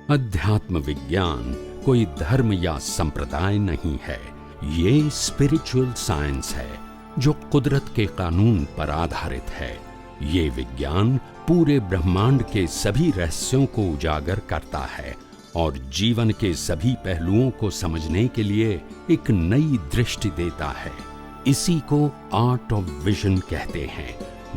अध्यात्म विज्ञान कोई धर्म या संप्रदाय नहीं है, ये स्पिरिचुअल साइंस है जो कुदरत के कानून पर आधारित है। ये विज्ञान पूरे ब्रह्मांड के सभी रहस्यों को उजागर करता है और जीवन के सभी पहलुओं को समझने के लिए एक नई दृष्टि देता है। इसी को आर्ट ऑफ विजन कहते हैं,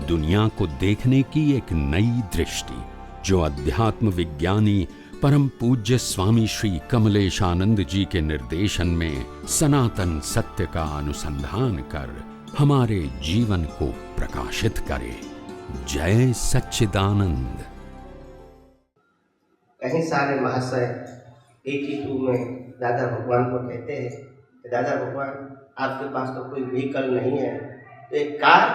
दुनिया को देखने की एक नई दृष्टि, जो अध्यात्म विज्ञानी परम पूज्य स्वामी श्री कमलेशानंद जी के निर्देशन में सनातन सत्य का अनुसंधान कर हमारे जीवन को प्रकाशित करे। जय सच्चिदानंद। कहीं सारे महाशय 82 में दादा भगवान को कहते हैं कि दादा भगवान, आपके पास तो कोई व्हीकल नहीं है, तो एक कार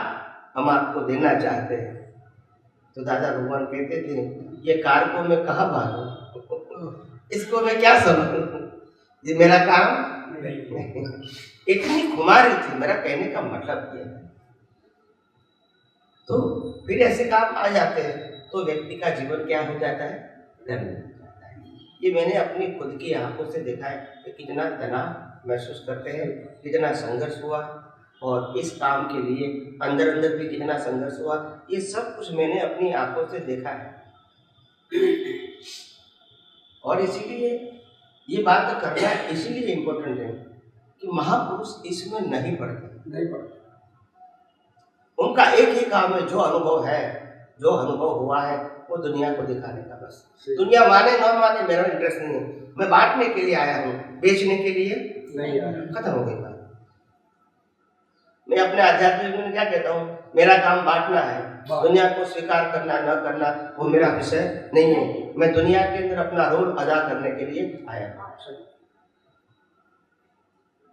हम आपको देना चाहते हैं। तो दादा भगवान कहते थे, ये कार को मैं कहाँ भागूं, इसको मैं क्या समझूं, ये मेरा काम नहीं। इतनी खुमारी थी, मेरा कहने का मतलब ये है। तो फिर ऐसे काम आ जाते हैं तो व्यक्ति का जीवन क्या हो जाता है, धन्य हो जाता है। ये मैंने अपनी खुद की आंखों से देखा है कि कितना तनाव महसूस करते हैं, कितना संघर्ष हुआ, और इस काम के लिए अंदर अंदर भी कितना संघर्ष हुआ। ये सब कुछ मैंने अपनी आंखों से देखा है। और इसीलिए ये बात करना इसीलिए इम्पोर्टेंट है कि महापुरुष इसमें नहीं पड़ते। उनका एक ही काम है, जो अनुभव है, जो अनुभव हुआ है, वो दुनिया को दिखाने का। बस दुनिया माने ना माने मेरा इंटरेस्ट नहीं है, मैं बांटने के लिए आया हूँ, बेचने के लिए नहीं आया। खत्म हो गई बात। मैं अपने आध्यात्मिक में क्या कहता हूँ, मेरा काम बांटना है, दुनिया को स्वीकार करना न करना वो मेरा विषय नहीं है। मैं दुनिया के अंदर अपना रोल अदा करने के लिए आया हूँ।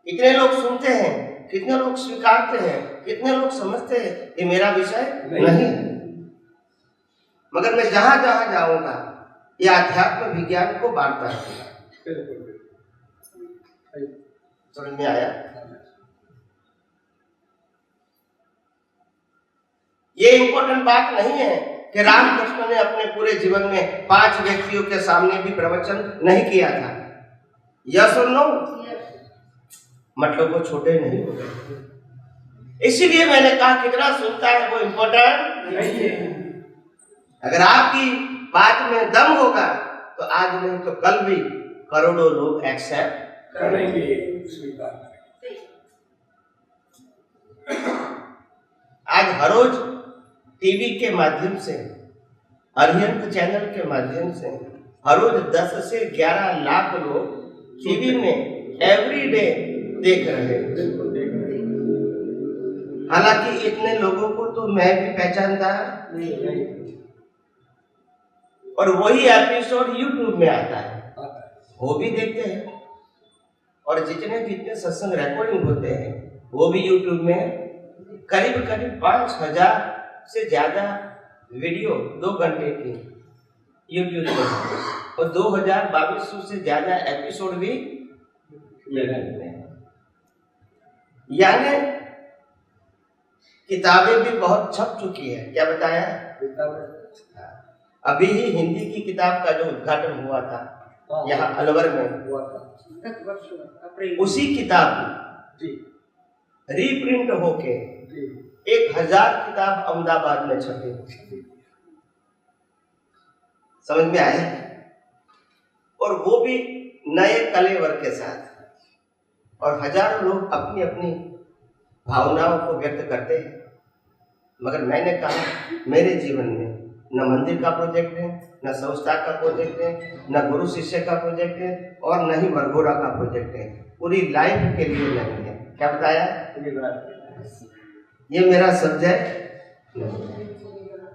कितने लोग सुनते हैं, कितने लोग स्वीकारते हैं, कितने लोग समझते हैं ये मेरा विषय नहीं है, मगर मैं जहां जहां जाऊंगा ये आध्यात्म विज्ञान को बांटता रहूंगा। समझ में आया? ये इंपॉर्टेंट बात नहीं है कि रामकृष्ण ने अपने पूरे जीवन में 5 व्यक्तियों के सामने भी प्रवचन नहीं किया था। यस और नो? मतलब वो छोटे नहीं हो गए। इसीलिए मैंने कहा कितना सुनता है वो इम्पोर्टेंट नहीं है। अगर आपकी बात में दम होगा तो आज नहीं तो कल भी करोड़ों लोग एक्सेप्ट करेंगे, स्वीकार करेंगे। आज हर रोज टीवी के माध्यम से, अरिहंत चैनल के माध्यम से हर रोज 10 से 11 लाख लोग टीवी में एवरीडे देख रहे हैं। हालांकि इतने लोगों को तो मैं भी पहचानता नहीं, और वही एपिसोड यूट्यूब में आता है, वो भी देखते हैं। और जितने जितने सत्संग रिकॉर्डिंग होते हैं वो भी यूट्यूब में करीब करीब 5000 से ज्यादा वीडियो 2 घंटे की यूट्यूब पर, और 2200 से ज्यादा एपिसोड भी यूट्यूब में। यानी किताबें भी बहुत छप चुकी है। क्या बताया? अभी ही हिंदी की किताब का जो उद्घाटन हुआ था यहाँ अलवर में हुआ था, उसी किताब रीप्रिंट होके 1000 किताब अहमदाबाद में छपी। समझ में आया? और वो भी नए कलेवर के साथ, और हजारों लोग अपनी अपनी भावनाओं को व्यक्त करते हैं। मगर मैंने कहा मेरे जीवन में न मंदिर का प्रोजेक्ट है, न संस्था का प्रोजेक्ट है, न गुरु शिष्य का प्रोजेक्ट है, और न ही वरघोड़ा का प्रोजेक्ट है। पूरी लाइफ के लिए नहीं है। क्या बताया? ये मेरा सब्जेक्ट नहीं।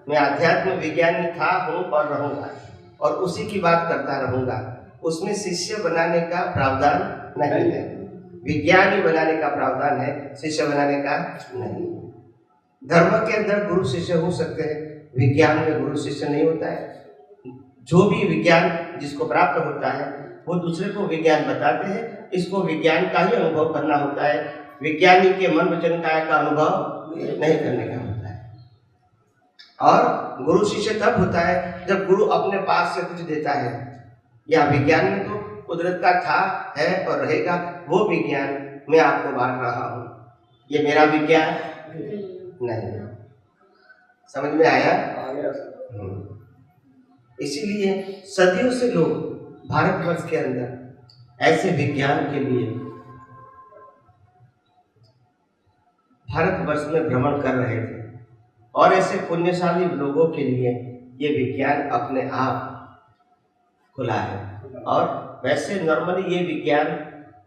मैं आध्यात्म विज्ञानी था, हूँ और रहूंगा, और उसी की बात करता रहूंगा। उसमें शिष्य बनाने का प्रावधान नहीं है, विज्ञानी बनाने का प्रावधान है, शिष्य बनाने का नहीं। धर्म के अंदर गुरु शिष्य हो सकते हैं, विज्ञान में गुरु शिष्य नहीं होता है। जो भी विज्ञान जिसको प्राप्त होता है वो दूसरे को विज्ञान बताते हैं। इसको विज्ञान का ही अनुभव करना होता है, विज्ञानी के मन वचन काया का अनुभव नहीं करने का होता है। और गुरु शिष्य तब होता है जब गुरु अपने पास से कुछ देता है, या विज्ञान में तो कुदरत का था, है और रहेगा, वो विज्ञान मैं आपको बांट रहा हूँ। ये मेरा विज्ञान नहीं। समझ में आया? इसीलिए सदियों से लोग भारतवर्ष के अंदर ऐसे विज्ञान के लिए भारतवर्ष में भ्रमण कर रहे थे और ऐसे पुण्यशाली लोगों के लिए ये विज्ञान अपने आप खुला है। और वैसे नॉर्मली ये विज्ञान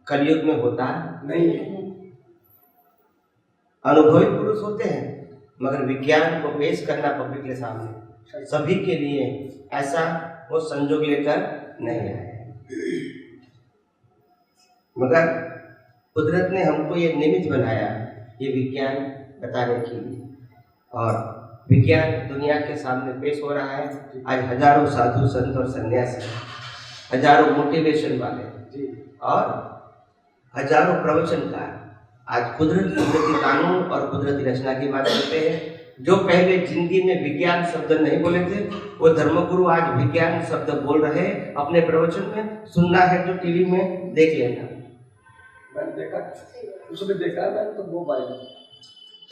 कलयुग में होता नहीं है। अनुभवी पुरुष होते हैं मगर विज्ञान को पेश करना पब्लिक के सामने सभी के लिए ऐसा वो संजोग लेकर नहीं आए। मगर कुदरत ने हमको ये निमित्त बनाया ये विज्ञान बताने के लिए, और विज्ञान दुनिया के सामने पेश हो रहा है। आज हजारों साधु संत और सन्यासी, हजारों मोटिवेशन वाले और हजारों प्रवचनकार आज कुदरती कानून और कुदरती रचना की बात करते हैं। जो पहले जिंदगी में विज्ञान शब्द नहीं बोले थे वो धर्मगुरु आज विज्ञान शब्द बोल रहे हैं अपने प्रवचन में। सुनना है तो टीवी में देख लेना। मैंने देखा, उसमें देखा मैंने तो वो भाई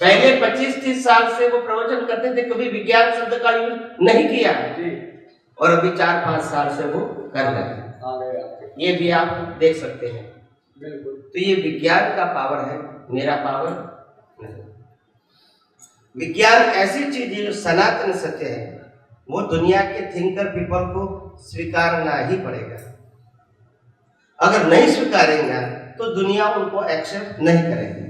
पहले 25-30 साल से वो प्रवचन करते थे, कभी विज्ञान शब्द का यूज नहीं किया और अभी 4-5 साल से वो कर रहे हैं। ये भी आप देख सकते हैं। बिल्कुल। तो ये विज्ञान का पावर है, मेरा पावर नहीं। विज्ञान ऐसी चीज है जो सनातन सत्य है, वो दुनिया के थिंकर पीपल को स्वीकारना ही पड़ेगा। अगर नहीं स्वीकारेंगे तो दुनिया उनको एक्सेप्ट नहीं करेगी,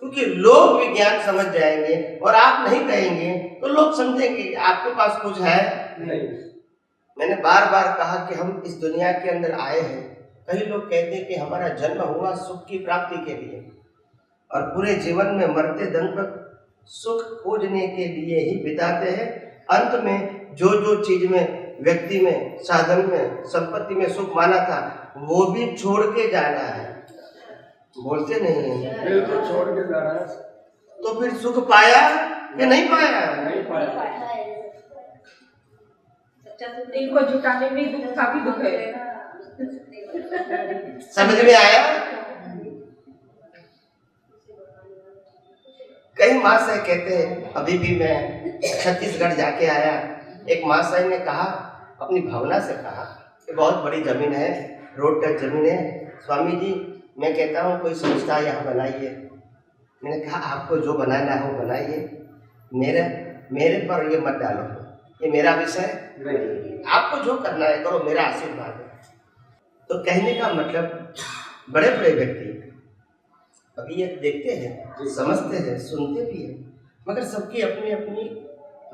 क्योंकि लोग विज्ञान समझ जाएंगे और आप नहीं कहेंगे तो लोग समझेंगे आपके पास कुछ है नहीं। मैंने बार बार कहा कि हम इस दुनिया के अंदर आए हैं। कई लोग कहते हैं कि हमारा जन्म हुआ सुख की प्राप्ति के लिए और पूरे जीवन में मरते दम तक सुख खोजने के लिए ही बिताते हैं। अंत में जो जो चीज में, व्यक्ति में, साधन में, संपत्ति में सुख माना था वो भी छोड़ के जाना है। बोलते नहीं है, बिल्कुल छोड़ के जाना है। तो फिर सुख पाया कि नहीं पाया? नहीं पाया। दिल को जुटाने में दुख, काफी दुख है। समझ में आया? कई महाशय कहते हैं, अभी भी मैं छत्तीसगढ़ जाके आया, एक महाशय ने कहा, अपनी भावना से कहा कि बहुत बड़ी जमीन है, रोड टच जमीन है, स्वामी जी मैं कहता हूँ कोई संस्था यहाँ बनाइए। मैंने कहा आपको जो बनाना हो बनाइए, मेरे पर ये मत डालो, ये मेरा विषय नहीं, आपको जो करना है करो, मेरा आशीर्वाद है। तो कहने का मतलब बड़े बड़े व्यक्ति अभी ये देखते हैं, समझते हैं, सुनते भी हैं, मगर सबकी अपनी अपनी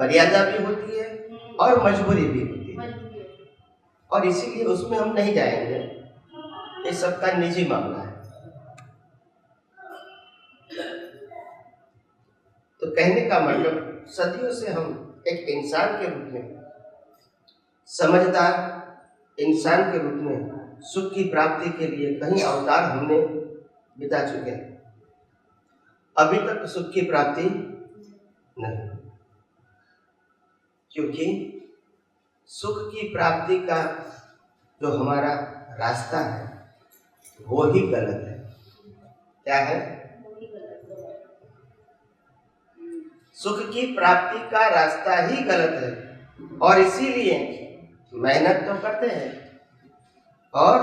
मर्यादा भी होती है और मजबूरी भी होती है, और इसीलिए उसमें हम नहीं जाएंगे। ये सबका निजी मामला है। तो कहने का मतलब सदियों से हम एक इंसान के रूप में, समझदार इंसान के रूप में सुख की प्राप्ति के लिए कई अवतार हमने बिता चुके हैं, अभी तक सुख की प्राप्ति नहीं। क्योंकि सुख की प्राप्ति का जो हमारा रास्ता है वो ही गलत है। क्या है? सुख की प्राप्ति का रास्ता ही गलत है, और इसीलिए मेहनत तो करते हैं और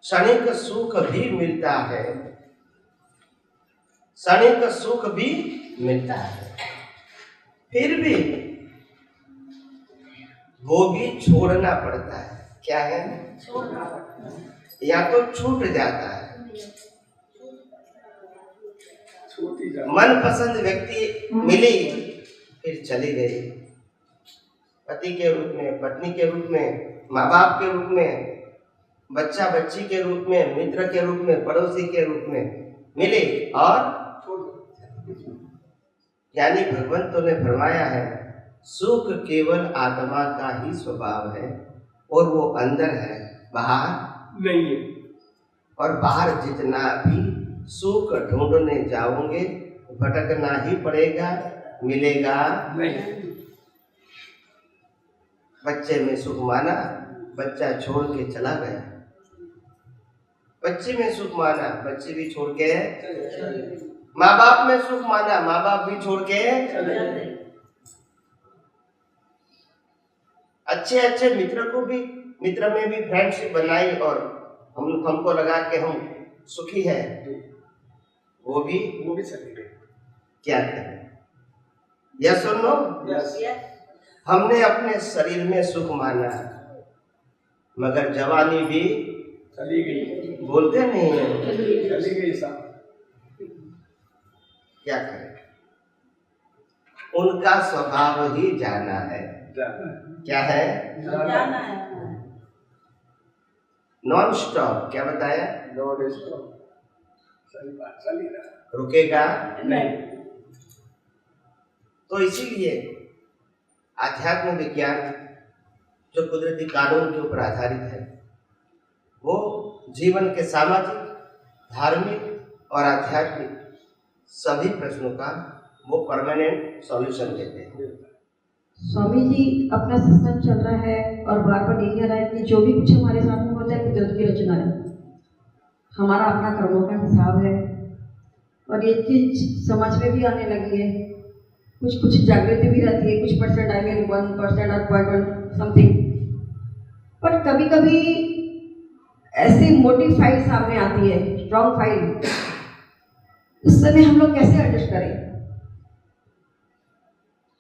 क्षणिक सुख भी मिलता है, क्षणिक सुख भी मिलता है, फिर भी वो भी छोड़ना पड़ता है। क्या है? छोड़ना पड़ता है, या तो छूट जाता है। मनपसंद व्यक्ति मिली फिर चली गई, पति के रूप में, पत्नी के रूप में, माँ बाप के रूप में, बच्चा बच्ची के रूप में, मित्र के रूप में, पड़ोसी के रूप में मिले और यानी भगवंतों ने फरमाया है सुख केवल आत्मा का ही स्वभाव है और वो अंदर है, बाहर नहीं है। और बाहर जितना भी सुख ढूंढने जाओगे भटकना ही पड़ेगा, मिलेगा नहीं। बच्चे में सुख माना, बच्चा छोड़ के चला गया। बच्चे में सुख माना, बच्चे भी छोड़ के, माँ बाप में सुख माना, माँ बाप भी छोड़ के, अच्छे अच्छे मित्र में भी फ्रेंडशिप बनाई और हमको लगा कि हम सुखी है, वो भी चली गई। क्या करें? यस और नो? यस। हमने अपने शरीर में सुख माना, मगर जवानी भी चली गई। बोलते नहीं है, चली गई साहब। क्या करें? उनका स्वभाव ही जाना है। जाना है। क्या है? जाना है। Non stop. क्या बताया? Non stop. सही बात, चली रहा। रुकेगा नहीं। तो इसीलिए आध्यात्म विज्ञान जो कुदरती कानून के ऊपर आधारित है, वो जीवन के सामाजिक, धार्मिक और आध्यात्मिक सभी प्रश्नों का वो परमानेंट सॉल्यूशन देते हैं। स्वामी जी, अपना सत्संग चल रहा है और बार बार यही आ रहा है कि जो भी कुछ हमारे सामने होता है कुदरत की रचना है, हमारा अपना कर्मों का हिसाब है। और ये चीज समझ में भी आने लगी है, कुछ जागृति भी रहती है, कुछ परसेंट, आई मीन 1% और 0.1 समथिंग। पर कभी कभी ऐसी मोटी फाइल सामने आती है, स्ट्रॉन्ग फाइल, उस समय हम लोग कैसे एडजस्ट करें?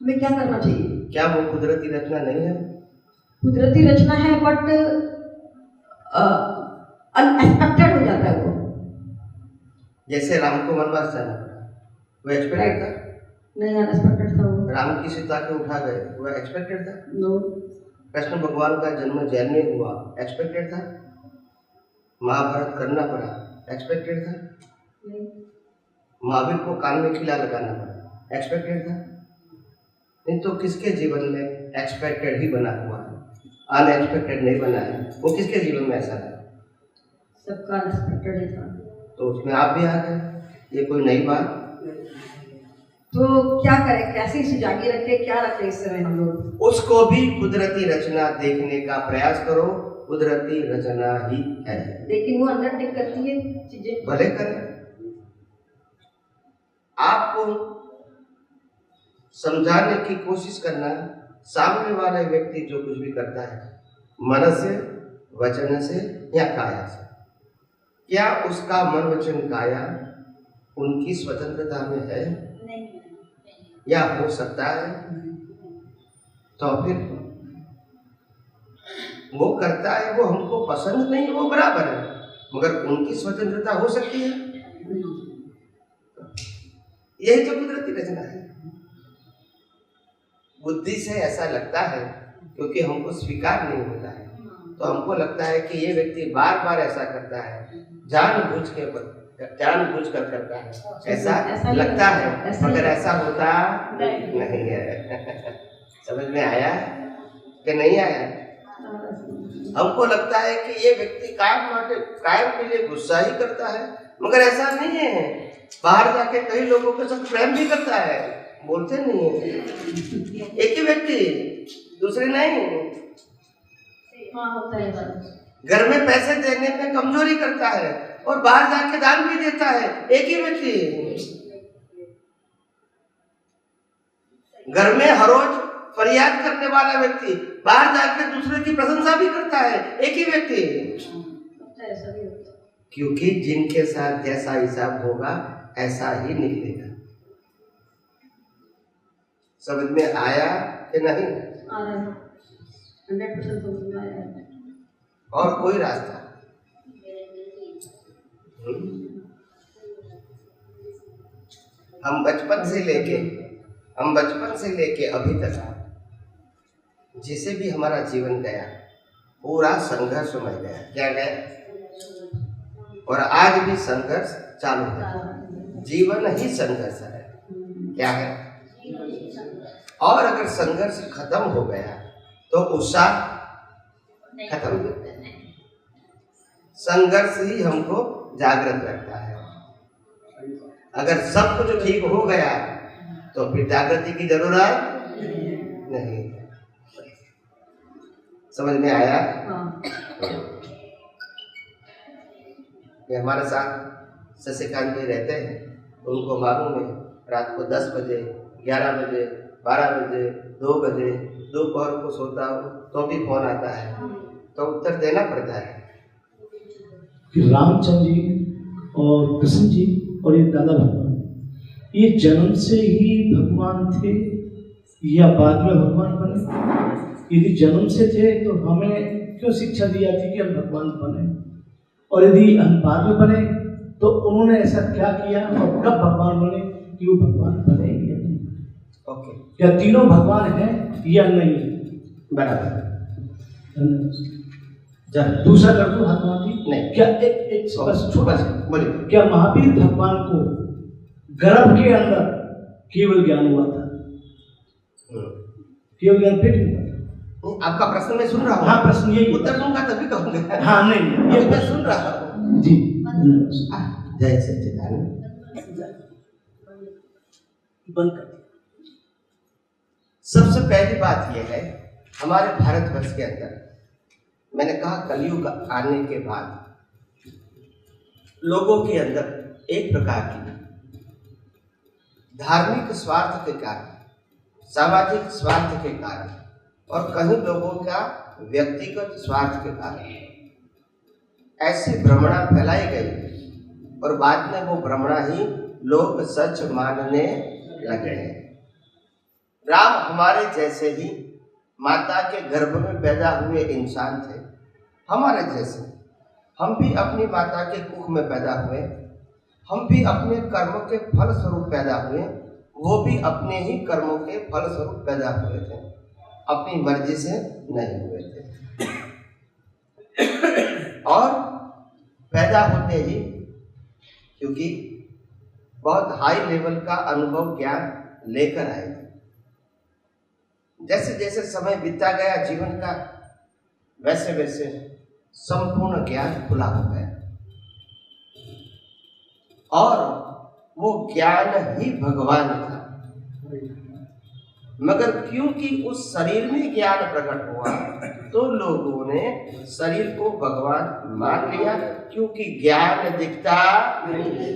हमें क्या करना चाहिए? क्या वो कुदरती रचना नहीं है? कुदरती रचना है, बट अनएक्सपेक्टेड हो जाता है वो। जैसे राम को वनवास जाना पड़ा, वो एक्सपेक्टेड था? नहीं, अनएक्सपेक्टेड था वो। राम की सीता के उठा गए, वो एक्सपेक्टेड था? नो। कृष्ण भगवान का जन्म जेल में हुआ, एक्सपेक्टेड था? महाभारत करना पड़ा, एक्सपेक्टेड था? नहीं। महावीर को कान में खिला लगाना पड़ा, एक्सपेक्टेड था? नहीं। तो किसके जीवन में एक्सपेक्टेड ही बना हुआ है, अनएक्सपेक्टेड नहीं बना है? वो किसके जीवन में ऐसा है? सबका अनएक्सपेक्टेड ही था। तो उसमें आप भी आ गए, ये कोई नई बात? तो क्या करें, कैसे इसे जागी रखे, क्या रखें इस समय हम लोग? उसको भी कुदरती रचना देखने का प्रयास करो, कुदरती रचना ही है। लेकिन वो अंदर टिक करती है चीजें। भले करें, आपको समझाने की कोशिश करना, सामने वाला व्यक्ति जो कुछ भी करता है, मन से, वचन से या काया से, क्या उसका मन वचन काया उनकी स्वतंत्रता में है? नहीं। या हो सकता है? तो फिर वो करता है, वो हमको पसंद नहीं, वो बराबर है, मगर उनकी स्वतंत्रता हो सकती है। यही तो कुदरती रचना है। बुद्धि से ऐसा लगता है, क्योंकि हमको स्वीकार नहीं होता है, तो हमको लगता है कि ये व्यक्ति बार बार ऐसा करता है, जानबूझ कर करता है, ऐसा लगता है, मगर ऐसा होता नहीं है। समझ में आया कि नहीं आया? हमको लगता है कि ये व्यक्ति कायम के लिए गुस्सा ही करता है, मगर ऐसा नहीं है। बाहर जाके कई लोगों के साथ प्रेम भी करता है, बोलते नहीं है। एक ही व्यक्ति, दूसरे नहीं। हाँ, होता है। घर में पैसे देने में कमजोरी करता है और बाहर जाके दान भी देता है, एक ही व्यक्ति। घर में हर रोज फरियाद करने वाला व्यक्ति बाहर जाके दूसरे की प्रशंसा भी करता है, एक ही व्यक्ति। क्योंकि जिनके साथ जैसा हिसाब होगा ऐसा ही निकलेगा। समझ में आया कि नहीं? 100% समझ में आया। और कोई रास्ता? हम बचपन से लेके अभी तक जिसे भी हमारा जीवन गया, पूरा संघर्षमय गया। क्या गया? और आज भी संघर्ष चालू है। जीवन ही संघर्ष है। क्या है? और अगर संघर्ष खत्म हो गया तो उत्साह खत्म हो गया। संघर्ष ही हमको जागृत रखता है। अगर सब कुछ ठीक हो गया तो फिर जागृति की जरूरत नहीं। समझ में आया? हाँ। ये हमारे साथ शशिकांत जी रहते हैं, तो उनको मालूम है रात को 10 बजे, 11 बजे, 12 बजे, 2 बजे दोपहर को सोता हूँ तो भी फोन आता है, तो उत्तर देना पड़ता है। कि रामचंद्र जी और कृष्ण जी और ये दादा भगवान, ये जन्म से ही भगवान थे या बाद में भगवान बने? यदि जन्म से थे तो हमें क्यों शिक्षा दी जाती कि हम भगवान बने, और यदि हम बाद में बने तो उन्होंने ऐसा क्या किया और कब भगवान बने कि वो भगवान बने या नहीं? ओके, क्या तीनों भगवान हैं या नहीं? बराबर। दूसरा कर दो हाथ मार दी। नहीं। क्या एक बस छोटा सा बोलिए। क्या महावीर भगवान को गर्भ के अंदर केवल ज्ञान हुआ था? केवल ज्ञान पेट में हुआ था? आपका प्रश्न मैं सुन रहा हूँ। हाँ, प्रश्न यही उत्तर दूंगा तभी कहूँगा। हाँ नहीं, ये मैं सुन रहा हूँ जी। जय सच्चिदानंद। बंद कर। सबसे पहली बात यह है, हमारे भारतवर्ष के अंदर मैंने कहा कलयुग आने के बाद लोगों के अंदर एक प्रकार की धार्मिक स्वार्थ के कारण, सामाजिक स्वार्थ के कारण और कहीं लोगों का व्यक्तिगत स्वार्थ के कारण ऐसी भ्रमणा फैलाई गई और बाद में वो भ्रमणा ही लोग सच मानने लगे हैं। राम हमारे जैसे ही माता के गर्भ में पैदा हुए इंसान थे, हमारे जैसे। हम भी अपनी माता के कुख में पैदा हुए, हम भी अपने कर्म के फल स्वरूप पैदा हुए, वो भी अपने ही कर्मों के फल स्वरूप पैदा हुए थे, अपनी मर्जी से नहीं हुए थे। और पैदा होते ही क्योंकि बहुत हाई लेवल का अनुभव ज्ञान लेकर आए थे। जैसे जैसे समय बीतता गया जीवन का, वैसे वैसे संपूर्ण ज्ञान खुला हो गया और वो ज्ञान ही भगवान था। मगर क्योंकि उस शरीर में ज्ञान प्रकट हुआ तो लोगों ने शरीर को भगवान मान लिया, क्योंकि ज्ञान दिखता नहीं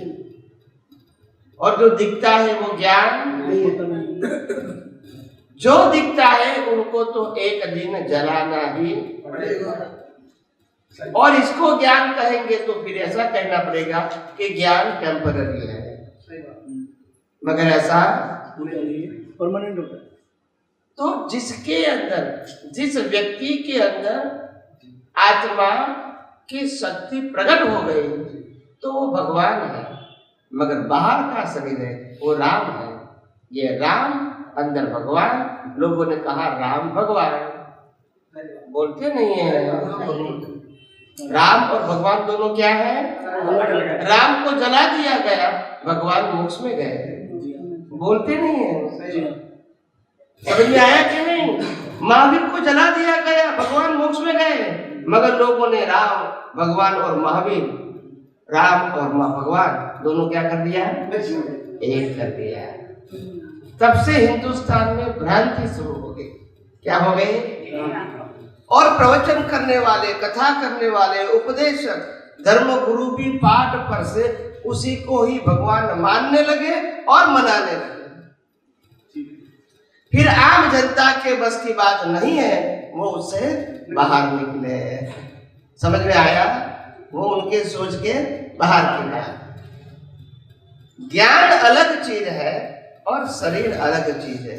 और जो दिखता है वो ज्ञान नहीं। जो दिखता है उनको तो एक दिन जलाना ही पड़ेगा, और इसको ज्ञान कहेंगे तो फिर ऐसा कहना पड़ेगा कि ज्ञान टेम्पररी है, मगर ऐसा परमानेंट होता है। तो जिसके अंदर, जिस व्यक्ति के अंदर आत्मा की शक्ति प्रकट हो गई तो वो भगवान है, मगर बाहर का शरीर है वो राम है। ये राम अंदर भगवान। लोगों ने कहा राम भगवान, बोलते नहीं है। राम और भगवान दोनों क्या है? राम को जला दिया गया, भगवान मोक्ष में गए, बोलते नहीं है। समझ में आया कि नहीं? महावीर को जला दिया गया, भगवान मोक्ष में गए, मगर लोगों ने राम भगवान और महावीर, राम और भगवान दोनों क्या कर दिया? एक कर दिया। तब से हिंदुस्तान में भ्रांति शुरू हो गई। क्या हो गई? और प्रवचन करने वाले, कथा करने वाले, उपदेशक, धर्म गुरु भी पाठ पर से उसी को ही भगवान मानने लगे और मनाने लगे। फिर आम जनता के बस की बात नहीं है, वो उससे बाहर निकले। समझ में आया? वो उनके सोच के बाहर निकला। ज्ञान अलग चीज है और शरीर अलग चीज है।